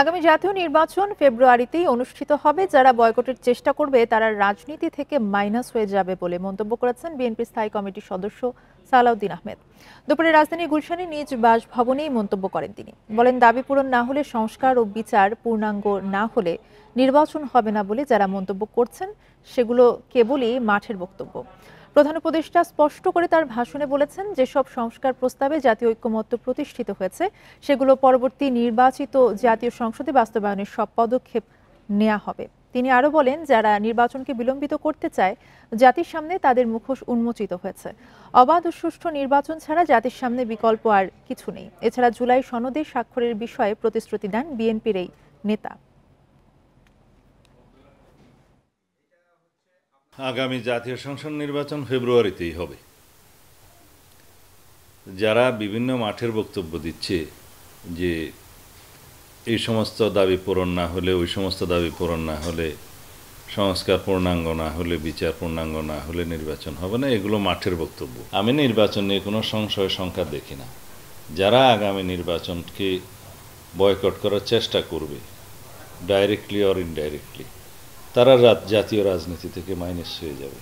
আগামী জাতীয় নির্বাচন ফেব্রুয়ারিতেই অনুষ্ঠিত হবে। যারা বয়কটের চেষ্টা করবে তারা রাজনীতি থেকে মাইনাস হয়ে যাবে বলে মন্তব্য করেছেন বিএনপি স্থায়ী কমিটির সদস্য সালাউদ্দিন আহমেদ। দুপুরে রাজধানীর গুলশানে নিজ বাসভবনেই মন্তব্য করেন তিনি। বলেন, দাবি পূরণ না হলে, সংস্কার ও বিচার পূর্ণাঙ্গ না হলে নির্বাচন হবে না বলে যারা মন্তব্য করছেন সেগুলো কেবলই মাঠের বক্তব্য। প্রধান উপদেষ্টা স্পষ্ট করে তার ভাষণে বলেছেন, যেসব সংস্কার প্রস্তাবে জাতীয় ঐক্যমত্য প্রতিষ্ঠিত হয়েছে সেগুলো পরবর্তী নির্বাচিত জাতীয় সংসদে বাস্তবায়নের সব পদক্ষেপ নেওয়া হবে। তিনি আরো বলেন, যারা নির্বাচনকে বিলম্বিত করতে চায় জাতির সামনে তাদের মুখোশ উন্মোচিত হয়েছে। অবাধ ও সুষ্ঠু নির্বাচন ছাড়া জাতির সামনে বিকল্প আর কিছু নেই। এছাড়া জুলাই সনদে স্বাক্ষরের বিষয়ে প্রতিশ্রুতি দেন বিএনপির এই নেতা। আগামী জাতীয় সংসদ নির্বাচন ফেব্রুয়ারিতেই হবে। যারা বিভিন্ন মাঠের বক্তব্য দিচ্ছে যে এই সমস্ত দাবি পূরণ না হলে, ওই সমস্ত দাবি পূরণ না হলে, সংস্কার পূর্ণাঙ্গ না হলে, বিচার পূর্ণাঙ্গ না হলে নির্বাচন হবে না, এগুলো মাঠের বক্তব্য। আমি নির্বাচন নিয়ে কোনো সংশয় সংখ্যা দেখি না। যারা আগামী নির্বাচনকে বয়কট করার চেষ্টা করবে, ডাইরেক্টলি অর ইনডাইরেক্টলি, তারা জাতীয় রাজনীতি থেকে মাইনাস হয়ে যাবে।